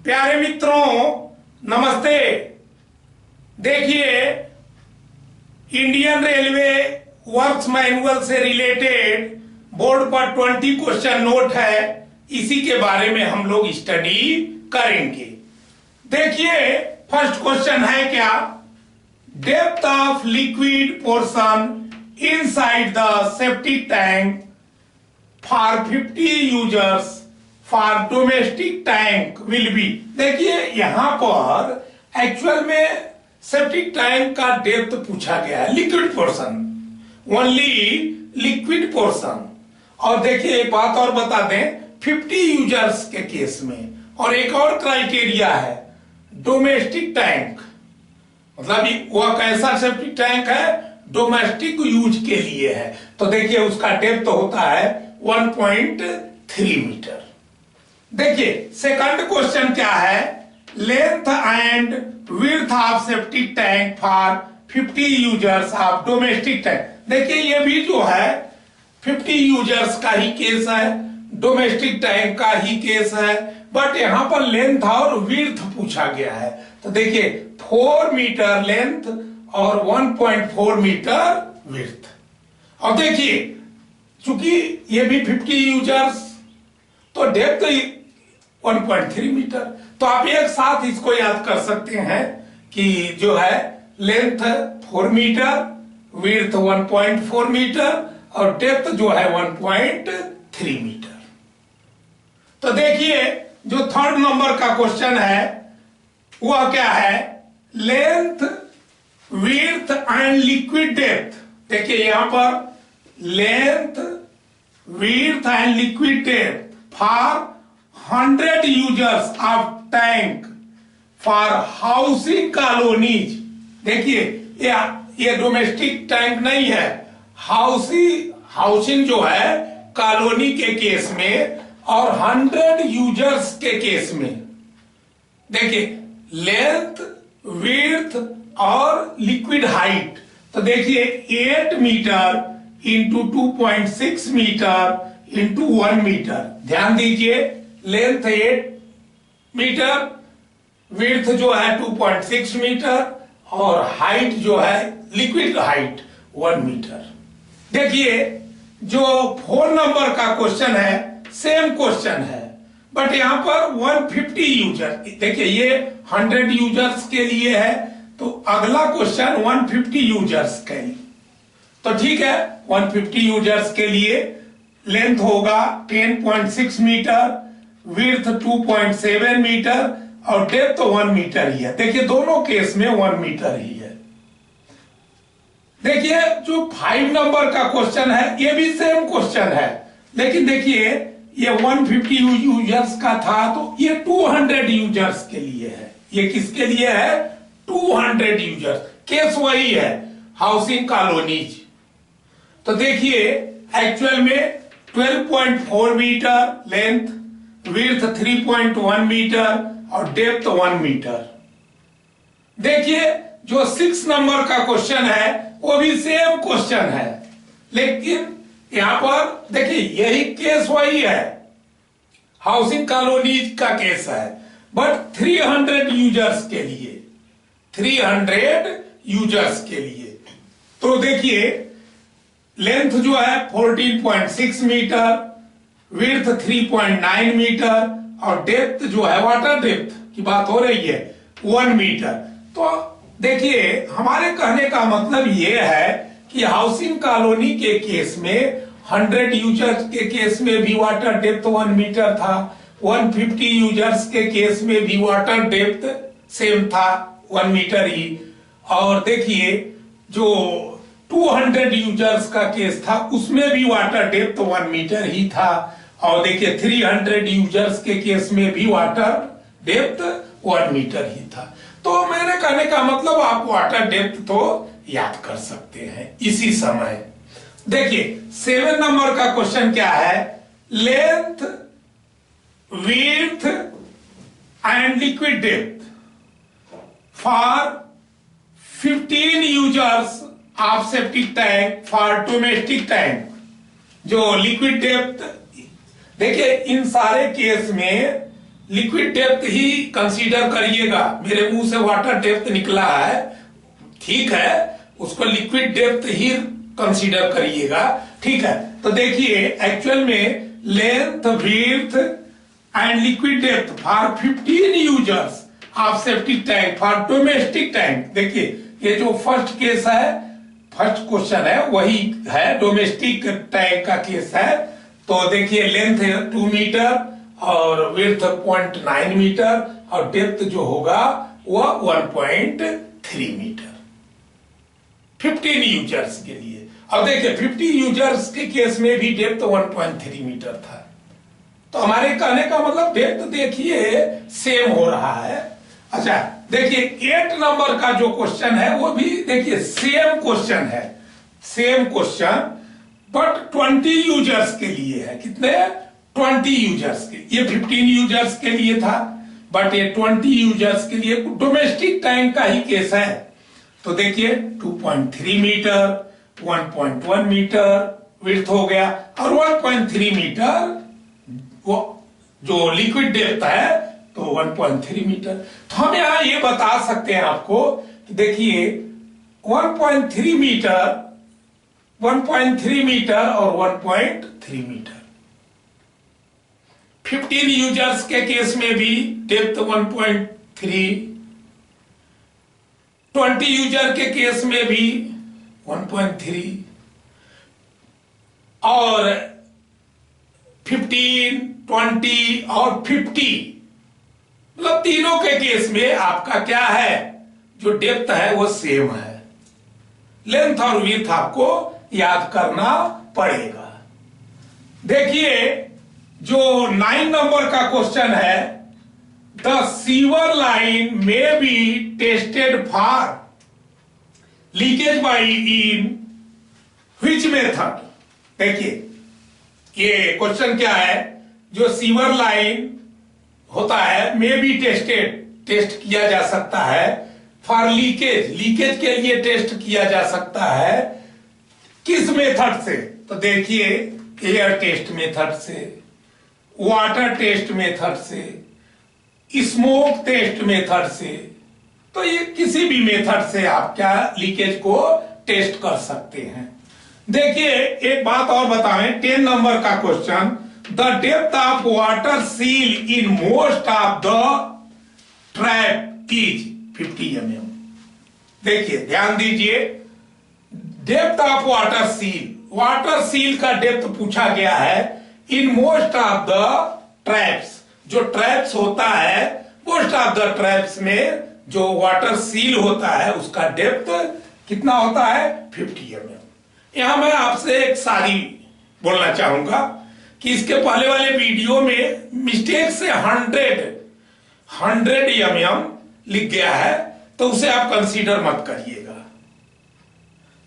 प्यारे मित्रों नमस्ते। देखिए, इंडियन रेलवे वर्क्स मैनुअल से रिलेटेड बोर्ड पर 20 क्वेश्चन नोट है, इसी के बारे में हम लोग स्टडी करेंगे। देखिए, फर्स्ट क्वेश्चन है क्या, depth of liquid portion inside the septic tank for 50 users for domestic tank will be. देखिए, यहां पर एक्चुअल में सेप्टिक टैंक का डेप्थ पूछा गया है, liquid portion, only liquid portion. और देखिए एक बात और बता दें, 50 यूजर्स के केस में, और एक और क्राइटेरिया है डोमेस्टिक टैंक, मतलब वह कैसा सेप्टिक टैंक है, डोमेस्टिक यूज के लिए है। तो देखिए उसका डेप्थ होता है 1.3 मीटर। देखिए सेकंड क्वेश्चन क्या है, length and width of septic tank for 50 users of domestic tank. देखिए ये भी जो है 50 यूजर्स का ही केस है, डोमेस्टिक टैंक का ही केस है, बट यहां पर लेंथ और विड्थ पूछा गया है। तो देखिए 4 मीटर लेंथ और 1.4 मीटर विड्थ। और देखिए चूंकि ये भी 50 यूजर्स, तो डेप्थ 1.3 मीटर। तो आप एक साथ इसको याद कर सकते हैं कि जो है लेंथ 4 मीटर, विड्थ 1.4 मीटर और डेप्थ जो है 1.3 मीटर। तो देखिए जो थर्ड नंबर का क्वेश्चन है वह क्या है, length width and liquid depth. देखिए यहां पर length width and liquid depth for 100 users of tank for housing colonies. देखिए ये डोमेस्टिक टैंक नहीं है, हाउसिंग जो है कॉलोनी के केस में और 100 यूजर्स के केस में। देखिए लेंथ विड्थ और लिक्विड हाइट, तो देखिए 8 metre into 2.6 metre into 1 metre. ध्यान दीजिए, लेंथ 8 मीटर, विड्थ जो है 2.6 मीटर और हाइट जो है लिक्विड हाइट 1 मीटर। देखिए जो 4 नंबर का क्वेश्चन है सेम क्वेश्चन है, बट यहां पर 150 यूजर। देखिए ये 100 यूजर्स के लिए है, तो अगला क्वेश्चन 150 यूजर्स के लिए। तो ठीक है, 150 यूजर्स के लिए लेंथ होगा 10.6 मीटर, विड्थ 2.7 मीटर और डेप्थ 1 मीटर ही है। देखिए दोनों केस में 1 मीटर ही है। देखिए जो 5 नंबर का क्वेश्चन है ये भी सेम क्वेश्चन है, लेकिन देखिए ये 150 यूजर्स का था, तो ये 200 यूजर्स के लिए है। ये किसके लिए है, 200 यूजर्स। केस वही है, हाउसिंग कॉलोनीज। तो देखिए एक्चुअल में 12.4 मीटर लेंथ, विड्थ 3.1 मीटर और डेप्थ 1 मीटर। देखिए जो 6 नंबर का क्वेश्चन है वो भी सेम क्वेश्चन है, लेकिन यहां पर देखिए यही केस वही है, हाउसिंग कॉलोनीज का केस है, बट 300 यूजर्स के लिए, 300 यूजर्स के लिए। तो देखिए लेंथ जो है 14.6 मीटर, विड्थ 3.9 मीटर और डेप्थ जो है, वाटर डेप्थ की बात हो रही है, 1 मीटर। तो देखिए हमारे कहने का मतलब ये है कि हाउसिंग कॉलोनी के केस में 100 यूजर्स के केस में भी वाटर डेप्थ 1 मीटर था, 150 यूजर्स के केस में भी वाटर डेप्थ सेम था 1 मीटर ही। और देखिए जो 200 यूजर्स का केस था उसमें भी वाटर डेप्थ 1 मीटर ही था, और देखिए 300 यूजर्स के केस में भी वाटर डेप्थ 1 मीटर ही था। तो मेरे कहने का मतलब आप वाटर डेप्थ तो याद कर सकते हैं इसी समय। देखिए 7 नंबर का क्वेश्चन क्या है, length width and liquid depth for 15 users of septic tank for domestic tank. जो लिक्विड डेप्थ, देखिए इन सारे केस में लिक्विड डेप्थ ही कंसीडर करिएगा। मेरे मुंह से वाटर डेप्थ निकला है, ठीक है, उसको लिक्विड डेप्थ ही कंसीडर करिएगा, ठीक है। तो देखिए एक्चुअल में length, width and liquid depth for 15 users of septic tank for domestic tank. देखिए ये जो फर्स्ट केस है, फर्स्ट क्वेश्चन है वही है, डोमेस्टिक टैंक का केस है। तो देखिए लेंथ 2 मीटर और विड्थ 0.9 मीटर और डेप्थ जो होगा वह 1.3 मीटर 15 यूजर्स के लिए। अब देखिए 50 यूजर्स के केस में भी डेप्थ 1.3 मीटर था। तो हमारे कहने का मतलब डेप्थ देखिए सेम हो रहा है। अच्छा देखिए 8 नंबर का जो क्वेश्चन है वो भी देखिए सेम क्वेश्चन है, सेम क्वेश्चन बट 20 यूजर्स के लिए है। कितने? 20 यूजर्स के। ये 15 यूजर्स के लिए था बट ये 20 यूजर्स के लिए डोमेस्टिक टैंक का ही केस है। तो देखिए 2.3 मीटर, 1.1 मीटर विड्थ हो गया और 1.3 मीटर वो जो लिक्विड डेप्थ है तो 1.3 मीटर। तो हम यहां ये बता सकते हैं आपको कि देखिए 1.3 मीटर, 1.3 मीटर और 1.3 मीटर 15 यूजर्स के केस में भी डेप्थ 1.3, 20 यूजर के केस में भी 1.3 और 15, 20 और 50 मतलब तीनों के केस में आपका क्या है, जो डेप्थ है वो सेम है। लेंथ और विड्थ आपको याद करना पड़ेगा। देखिए जो 9 नंबर का क्वेश्चन है, द सीवर लाइन में be tested for leakage by in which method. देखिए ये क्वेश्चन क्या है, जो सीवर लाइन होता है में बी टेस्ट किया जा सकता है फॉर लीकेज, लीकेज के लिए टेस्ट किया जा सकता है किस मेथड से। तो देखिए एयर टेस्ट मेथड से, वाटर टेस्ट मेथड से, स्मोक टेस्ट मेथड से। तो ये किसी भी मेथड से आप क्या लीकेज को टेस्ट कर सकते हैं। देखिए एक बात और बताएं, 10 नंबर का question, the depth of water seal in most of the trap is 50 mm। देखिए ध्यान दीजिए, डेप्थ ऑफ वाटर सील का डेप्थ पूछा गया है in most of the traps. जो ट्रैप्स होता है, मोस्ट ऑफ द ट्रैप्स में जो वाटर सील होता है उसका डेप्थ कितना होता है, 50 mm। यहां मैं आपसे एक सारी बोलना चाहूंगा कि इसके पहले वाले वीडियो में मिस्टेक से 100 mm लिख गया है, तो उसे आप कंसीडर मत करिएगा।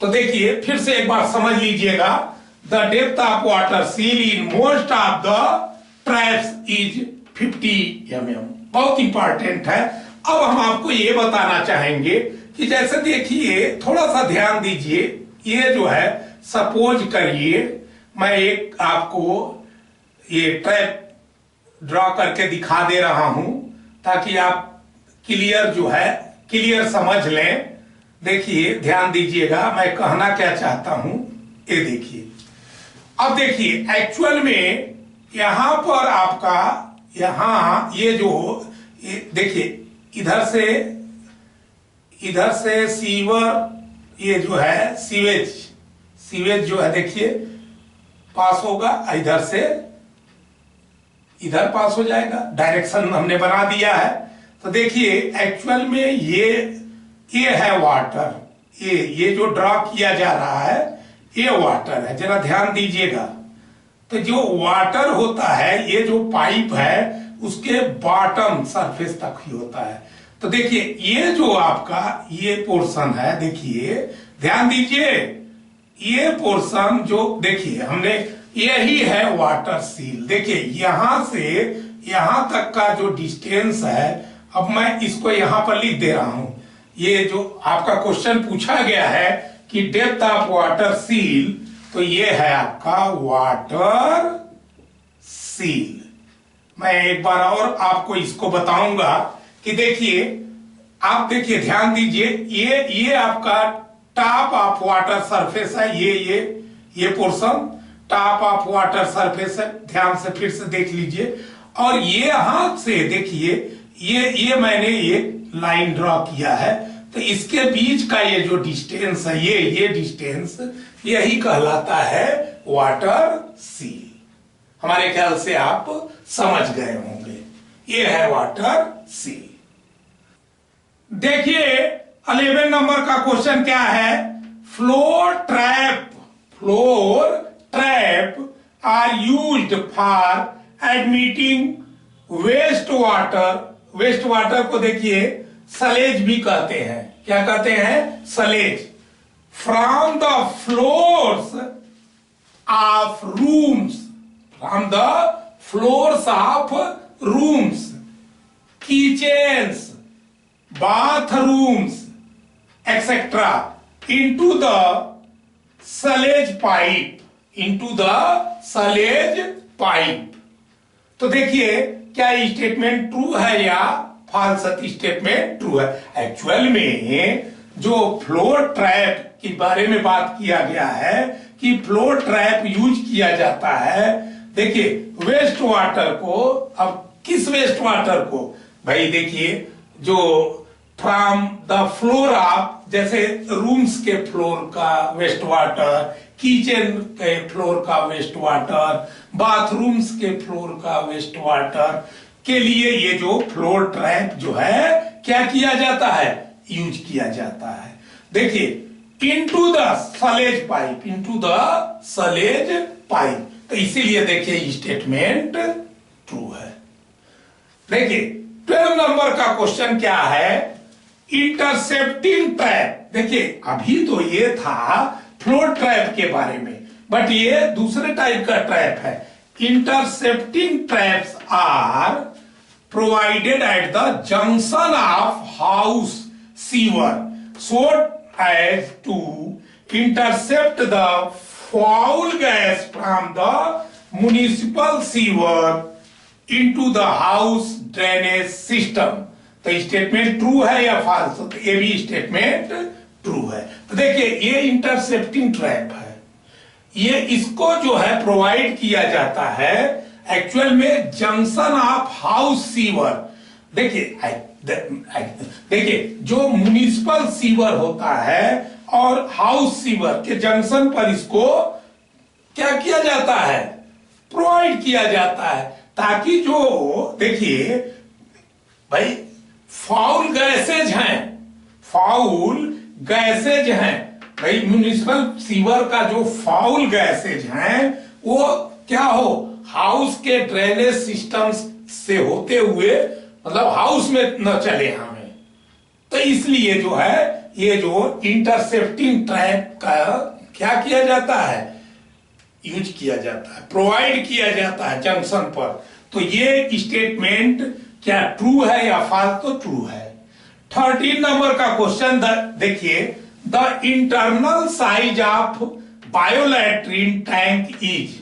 तो देखिए फिर से एक बार समझ लीजिएगा, the depth of water seal in most of the traps is 50 mm। बहुत इंपॉर्टेंट है। अब हम आपको ये बताना चाहेंगे कि जैसे देखिए थोड़ा सा ध्यान दीजिए, ये जो है सपोज करिए मैं एक आपको ये ट्रैप ड्रॉ करके दिखा दे रहा हूं ताकि आप क्लियर समझ लें। देखिए ध्यान दीजिएगा मैं कहना क्या चाहता हूं, ये देखिए। अब देखिए एक्चुअल में यहां पर आपका यहां ये जो देखिए इधर से सीवर, ये जो है सीवेज जो है देखिए पास होगा, इधर से इधर पास हो जाएगा, डायरेक्शन हमने बना दिया है। तो देखिए एक्चुअल में ये है वाटर, ये जो ड्रॉ किया जा रहा है ये वाटर है, जरा ध्यान दीजिएगा। तो जो वाटर होता है, ये जो पाइप है उसके बॉटम सरफेस तक ही होता है। तो देखिए ये जो आपका ये पोर्शन है, देखिए ध्यान दीजिए, ये पोर्शन जो देखिए हमने, यही है वाटर सील। देखिए यहां से यहां तक का जो डिस्टेंस है, अब मैं इसको यहां पर लिख दे रहा हूं। ये जो आपका क्वेश्चन पूछा गया है कि डेप्थ ऑफ वाटर सील, तो ये है आपका वाटर सील। मैं एक बार और आपको इसको बताऊंगा कि देखिए, आप देखिए ध्यान दीजिए, ये आपका टॉप ऑफ वाटर सरफेस है, ये portion top of water surface है, ध्यान से फिर से देख लीजिए। और ये यहां से देखिए, ये मैंने एक लाइन ड्रॉ किया है, तो इसके बीच का ये जो डिस्टेंस है, ये डिस्टेंस यही कहलाता है वाटर सी। हमारे ख्याल से आप समझ गए होंगे, ये है वाटर सी। देखिए 11 नंबर का क्वेश्चन क्या है, floor trap are used for admitting waste water को देखिए सलेज भी कहते हैं, क्या कहते हैं, sullage, from the floors of rooms, kitchens, bathrooms etc. into the sewage pipe। तो देखिए क्या ये स्टेटमेंट ट्रू है या फॉल्स स्टेटमेंट ट्रू है। एक्चुअल में जो फ्लोर ट्रैप के बारे में बात किया गया है कि फ्लोर ट्रैप यूज किया जाता है, देखिए वेस्ट वाटर को, अब किस वेस्ट वाटर को, भाई देखिए जो फ्रॉम द फ्लोर ऑफ, जैसे रूम्स के फ्लोर का वेस्ट वाटर, किचन के फ्लोर का वेस्ट वाटर, बाथरूम्स के फ्लोर का वेस्ट वाटर के लिए ये जो फ्लोर ट्रैप जो है क्या किया जाता है, यूज किया जाता है। देखिए इनटू द सलेज पाइप, तो इसीलिए देखिए स्टेटमेंट ट्रू है। देखिए 12 नंबर का क्वेश्चन क्या है, इंटरसेप्टिंग ट्रैप। देखिए अभी तो ये था फ्लोर ट्रैप के बारे में, बट ये दूसरे टाइप का ट्रैप है। Intercepting traps are provided at the junction of house sewer so as to intercept the foul gas from the municipal sewer into the house drainage system. तो statement true है या false, तो ये भी statement true है। तो देखिए ये इंटरसेप्टिंग ट्रैप है, ये इसको जो है प्रोवाइड किया जाता है एक्चुअल में जंक्शन ऑफ हाउस सीवर। देखिए जो म्युनिसिपल सीवर होता है और हाउस सीवर के जंक्शन पर इसको क्या किया जाता है, प्रोवाइड किया जाता है, ताकि जो देखिए भाई फाउल गैसेज हैं भाई, म्युनिसिपल सीवर का जो फाउल गैसेज हैं वो क्या हो, हाउस के ड्रेनेज सिस्टम से होते हुए, मतलब हाउस में न चले हमें। तो इसलिए जो है ये जो इंटरसेप्टिंग ट्रैप का क्या किया जाता है, यूज किया जाता है, प्रोवाइड किया जाता है जंक्शन पर। तो ये स्टेटमेंट क्या ट्रू है या फॉल्स, तो ट्रू है। 13 नंबर का क्वेश्चन देखिए, the internal size of biolatrine tank is.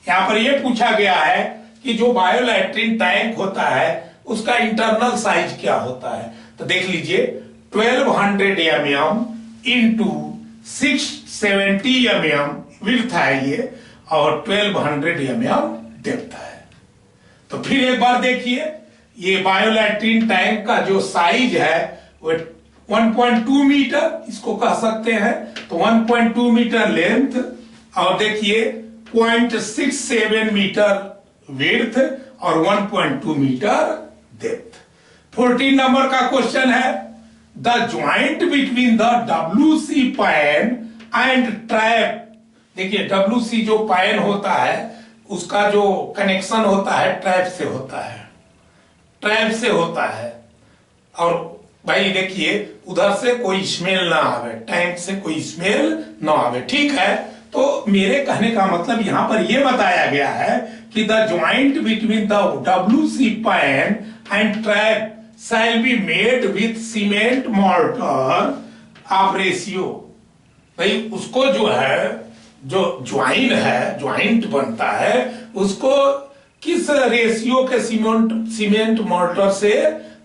यहां पर यह पूछा गया है कि जो बायोलैट्रिन टैंक होता है उसका इंटरनल साइज क्या होता है। तो देख लीजिए 1200 mm इंटू 670 mm विड्थ है ये, और 1200 mm डेप्थ है। तो फिर एक बार देखिए, ये बायोलैट्रिन टैंक का जो साइज है वो 1.2 मीटर इसको कह सकते हैं। तो 1.2 मीटर लेंथ और देखिए 0.67 मीटर विड्थ और 1.2 मीटर डेप्थ। 14 नंबर का क्वेश्चन है, the joint between the WC pan and trap. देखिए WC जो पैन होता है उसका जो कनेक्शन होता है ट्रैप से होता है। और भाई देखिए उधर से कोई स्मेल ना आवे, टैंक से कोई स्मेल ना आवे, ठीक है। तो मेरे कहने का मतलब यहां पर यह बताया गया है कि the joint between the WC pan and trap shall be made with cement mortar of ratio. भाई उसको जो है, जो ज्वाइंट बनता है उसको किस रेशियो के सीमेंट मोर्टर से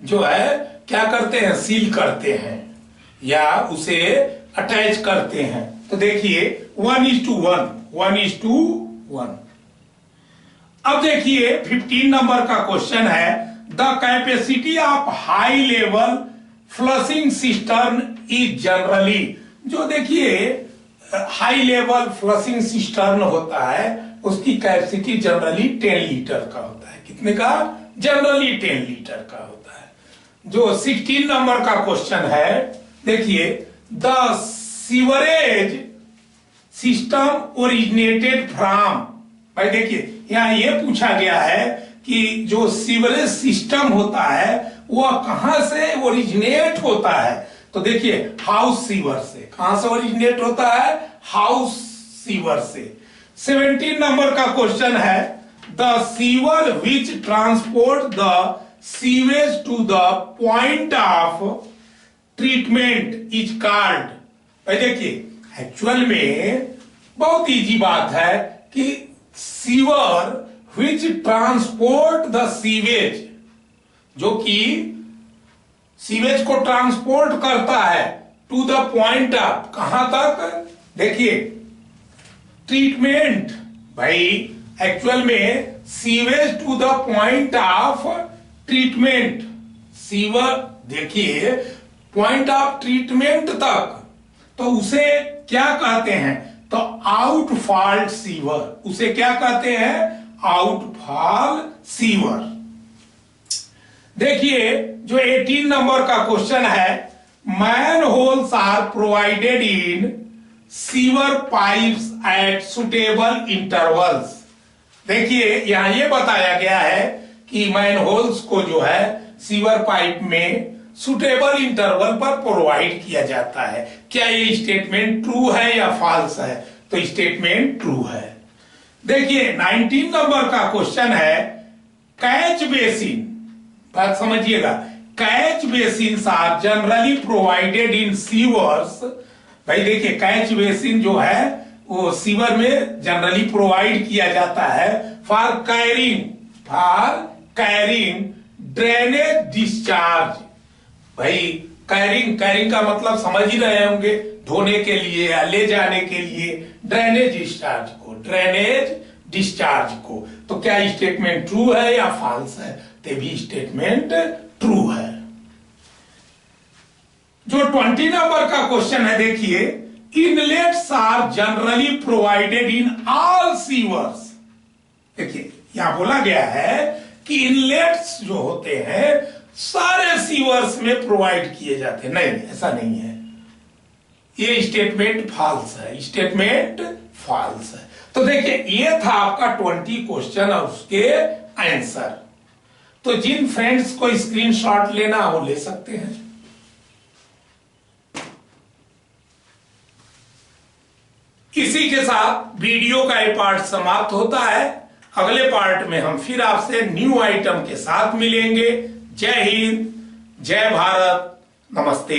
जो है क्या करते हैं, सील करते हैं या उसे अटैच करते हैं। तो देखिए 1:1, 1:1। अब देखिए 15 नंबर का क्वेश्चन है, the capacity of high level flushing cistern is generally. जो देखिए हाई लेवल फ्लशिंग सिस्टर्न होता है उसकी कैपेसिटी जनरली 10 लीटर का होता है। कितने का? जनरली 10 लीटर का होता है। जो 16 नंबर का क्वेश्चन है, देखिए the sewerage system originated from. भाई देखिए यहां ये पूछा गया है कि जो सीवरेज सिस्टम होता है वह कहां से ओरिजिनेट होता है। तो देखिए हाउस सीवर से। कहां से ओरिजिनेट होता है? हाउस सीवर से। 17 नंबर का क्वेश्चन है, the sewer which transport the sewage to the point of treatment is called. भाई देखिए एक्चुअल में बहुत इजी बात है कि sewer which transport the sewage, जो कि सीवेज को ट्रांसपोर्ट करता है टू द पॉइंट ऑफ, कहां तक? देखिए ट्रीटमेंट। भाई एक्चुअल में sewage to the point of treatment, sewer देखिए पॉइंट ऑफ ट्रीटमेंट तक, तो उसे क्या कहते हैं? तो आउटफॉल सीवर। उसे क्या कहते हैं? Outfall sewer. देखिए जो 18 नंबर का क्वेश्चन है, manholes are provided in sewer pipes at suitable intervals. देखिए यहां ये बताया गया है कि मैन होल्स को जो है सीवर पाइप में सुटेबल इंटरवल पर प्रोवाइड किया जाता है। क्या ये स्टेटमेंट ट्रू है या फॉल्स है? तो स्टेटमेंट ट्रू है। देखिए 19 नंबर का क्वेश्चन है, कैच बेसिन। बात समझिएगा, catch basin are generally provided in sewers. भाई देखिए कैच बेसिन जो है वो सीवर में जनरली प्रोवाइड किया जाता है फॉर कैरिंग ड्रेनेज डिस्चार्ज। भाई कैरिंग का मतलब समझ ही रहे होंगे, धोने के लिए या ले जाने के लिए, ड्रेनेज डिस्चार्ज को। तो क्या स्टेटमेंट ट्रू है या फॉल्स है? तो भी स्टेटमेंट ट्रू है। जो 20 नंबर का क्वेश्चन है, देखिए inlets are generally provided in all sewers. देखिए यहां बोला गया है कि इनलेट्स जो होते हैं सारे सीवर्स में प्रोवाइड किए जाते हैं। नहीं, ऐसा नहीं है, ये स्टेटमेंट फॉल्स है। स्टेटमेंट फॉल्स है। तो देखिए ये था आपका 20 क्वेश्चन और उसके आंसर। तो जिन फ्रेंड्स को स्क्रीनशॉट लेना हो ले सकते हैं। इसी के साथ वीडियो का ये पार्ट समाप्त होता है। अगले पार्ट में हम फिर आपसे न्यू आइटम के साथ मिलेंगे। जय हिंद, जय भारत, नमस्ते।